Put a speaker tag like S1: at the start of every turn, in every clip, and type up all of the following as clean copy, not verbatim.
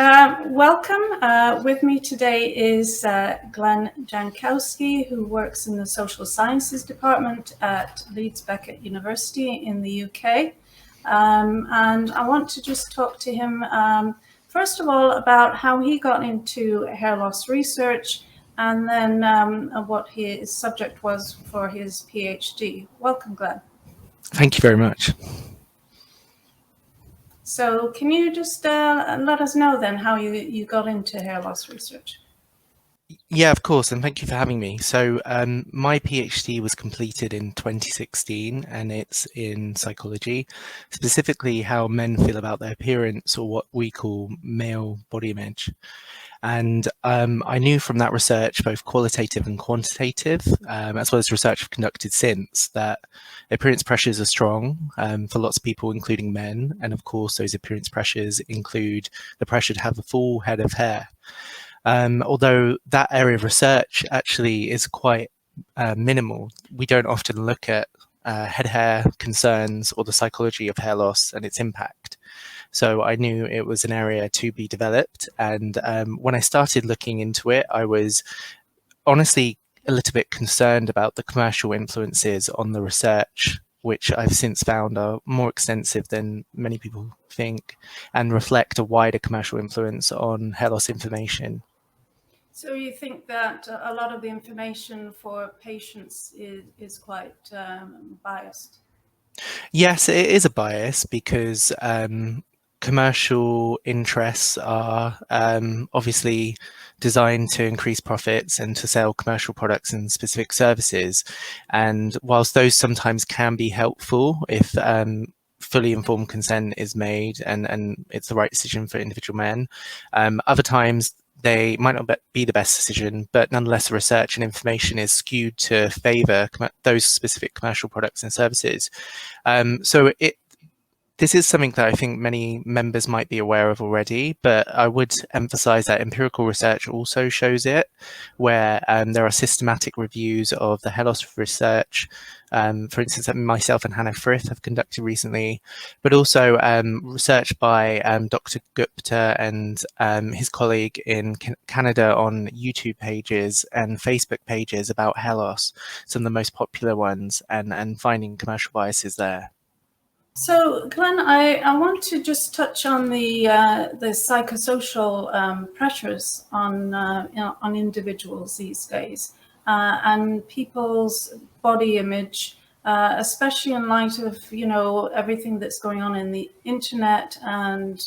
S1: Welcome. With me today is Glen Jankowski, who works in the Social Sciences Department at Leeds Beckett University in the UK. And I want to just talk to him, first of all, about how he got into hair loss research, and then what his subject was for his PhD. Welcome, Glen.
S2: Thank you very much.
S1: So can you just let us know then how you got into hair loss research?
S2: Yeah, of course, and thank you for having me. So my PhD was completed in 2016, and it's in psychology, specifically how men feel about their appearance, or what we call male body image. And I knew from that research, both qualitative and quantitative, as well as research I've conducted since, that appearance pressures are strong for lots of people, including men. And of course, those appearance pressures include the pressure to have a full head of hair. Although that area of research actually is quite minimal. We don't often look at head hair concerns or the psychology of hair loss and its impact. So I knew it was an area to be developed. And when I started looking into it, I was honestly a little bit concerned about the commercial influences on the research, which I've since found are more extensive than many people think and reflect a wider commercial influence on hair loss information.
S1: So you think that a lot of the information for patients is quite biased?
S2: Yes, it is a bias because commercial interests are obviously designed to increase profits and to sell commercial products and specific services. And whilst those sometimes can be helpful if fully informed consent is made and it's the right decision for individual men, other times they might not be the best decision, but nonetheless, the research and information is skewed to favour those specific commercial products and services. So this is something that I think many members might be aware of already, but I would emphasize that empirical research also shows it, where there are systematic reviews of the hair loss research, for instance, that myself and Hannah Frith have conducted recently, but also research by Dr. Gupta and his colleague in Canada on YouTube pages and Facebook pages about hair loss, some of the most popular ones, and finding commercial biases there.
S1: So, Glen, I want to just touch on the psychosocial pressures on individuals these days and people's body image, especially in light of everything that's going on in the internet, and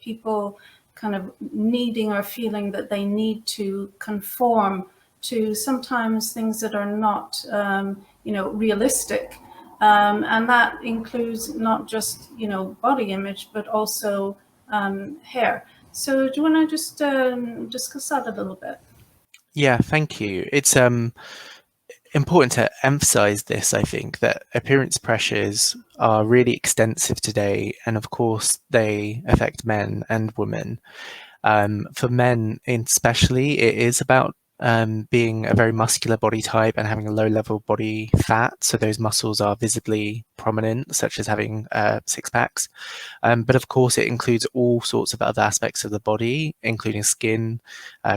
S1: people kind of needing or feeling that they need to conform to sometimes things that are not realistic. And that includes not just, body image, but also hair. So do you want to just discuss that a little bit?
S2: Yeah, thank you. It's important to emphasize this, I think, that appearance pressures are really extensive today. And of course, they affect men and women. For men especially, it is about being a very muscular body type and having a low level body fat. So those muscles are visibly prominent, such as having six packs. But of course, it includes all sorts of other aspects of the body, including skin,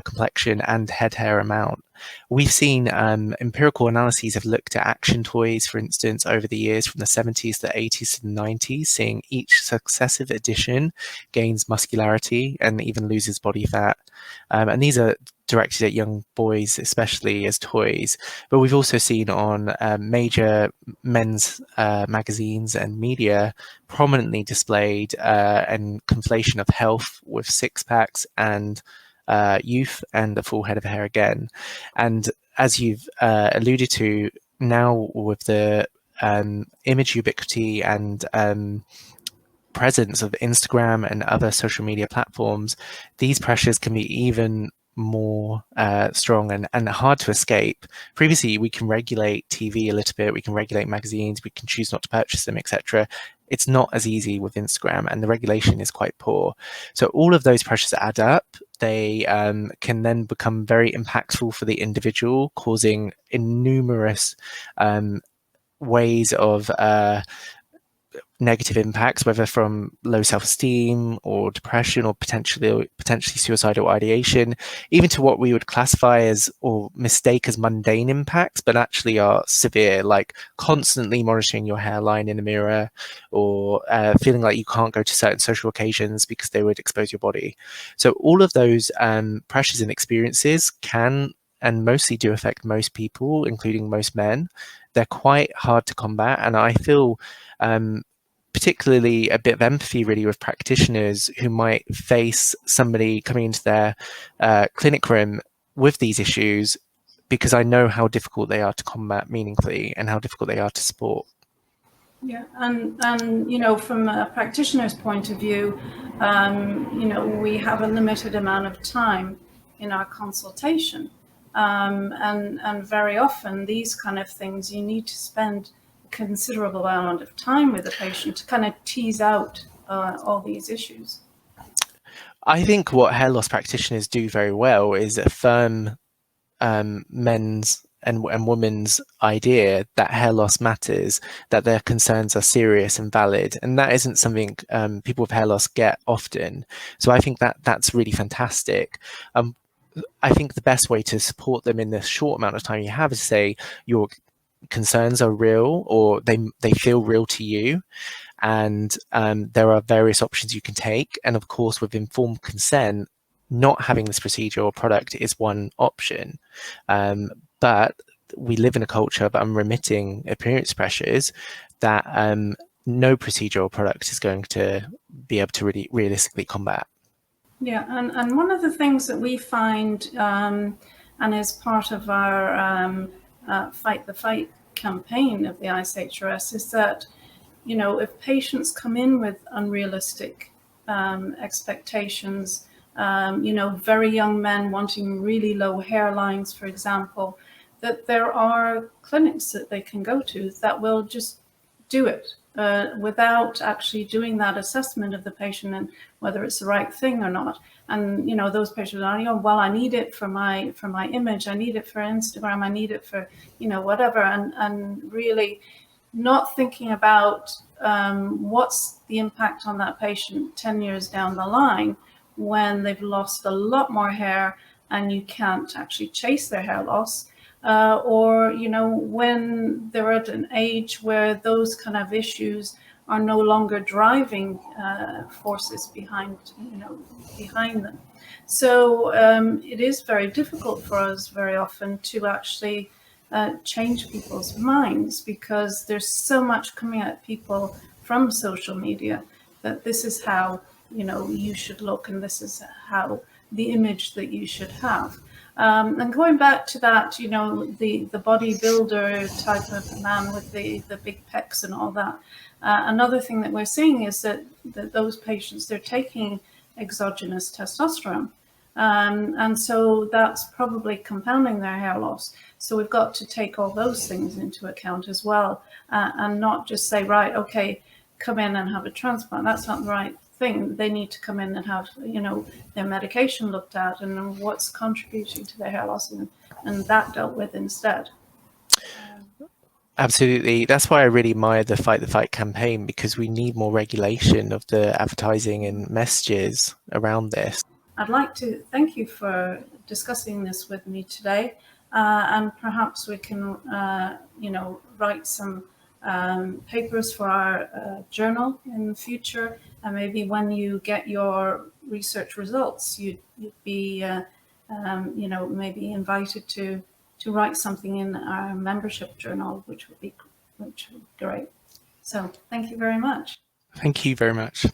S2: complexion, and head hair amount. We've seen empirical analyses have looked at action toys, for instance, over the years from the 70s to the 80s to the 90s, seeing each successive edition gains muscularity and even loses body fat. And these are directed at young boys, especially as toys. But we've also seen on major men's magazines and media prominently displayed and conflation of health with six packs and youth and a full head of hair again. And as you've alluded to, now with the image ubiquity and presence of Instagram and other social media platforms, these pressures can be even more strong and hard to escape. Previously, we can regulate TV a little bit, we can regulate magazines, we can choose not to purchase them, etc. It's not as easy with Instagram, and the regulation is quite poor. So all of those pressures add up. They can then become very impactful for the individual, causing innumerous ways of negative impacts, whether from low self-esteem or depression or potentially suicidal ideation, even to what we would classify as or mistake as mundane impacts, but actually are severe, like constantly monitoring your hairline in the mirror, or feeling like you can't go to certain social occasions because they would expose your body. So all of those pressures and experiences can and mostly do affect most people, including most men. They're quite hard to combat, and I feel particularly a bit of empathy really with practitioners who might face somebody coming into their clinic room with these issues, because I know how difficult they are to combat meaningfully and how difficult they are to support.
S1: Yeah, and you know, from a practitioner's point of view, you know, we have a limited amount of time in our consultation, and very often these kind of things you need to spend a considerable amount of time with the patient to kind of tease out all these issues.
S2: I think what hair loss practitioners do very well is affirm men's and women's idea that hair loss matters, that their concerns are serious and valid, and that isn't something people with hair loss get often. So I think that that's really fantastic. I think the best way to support them in the short amount of time you have is say your concerns are real, or they feel real to you, and there are various options you can take. And of course, with informed consent, not having this procedure or product is one option. But we live in a culture of unremitting appearance pressures that no procedure or product is going to be able to really realistically combat.
S1: Yeah, and one of the things that we find, and is part of our Fight the Fight campaign of the ISHRS, is that, you know, if patients come in with unrealistic expectations, you know, very young men wanting really low hairlines, for example, that there are clinics that they can go to that will just do it without actually doing that assessment of the patient and whether it's the right thing or not. And you know, those patients are, you know, well, I need it for my image, I need it for Instagram, I need it for, you know, whatever, and really not thinking about what's the impact on that patient 10 years down the line when they've lost a lot more hair and you can't actually chase their hair loss. Or, you know, when they're at an age where those kind of issues are no longer driving forces behind, you know, behind them. So it is very difficult for us very often to actually change people's minds, because there's so much coming at people from social media that this is how, you know, you should look, and this is how the image that you should have. And going back to that, you know, the bodybuilder type of man with the big pecs and all that. Another thing that we're seeing is that those patients, they're taking exogenous testosterone. And so that's probably compounding their hair loss. So we've got to take all those things into account as well, and not just say, right, okay, come in and have a transplant. That's not the right thing. They need to come in and have, you know, their medication looked at and what's contributing to their hair loss, and that dealt with instead.
S2: Absolutely. That's why I really admire the Fight the Fight campaign, because we need more regulation of the advertising and messages around this.
S1: I'd like to thank you for discussing this with me today, and perhaps we can, you know, write some papers for our journal in the future, and maybe when you get your research results, you'd be, you know, maybe invited to write something in our membership journal, which would be great. So thank you very much.
S2: Thank you very much.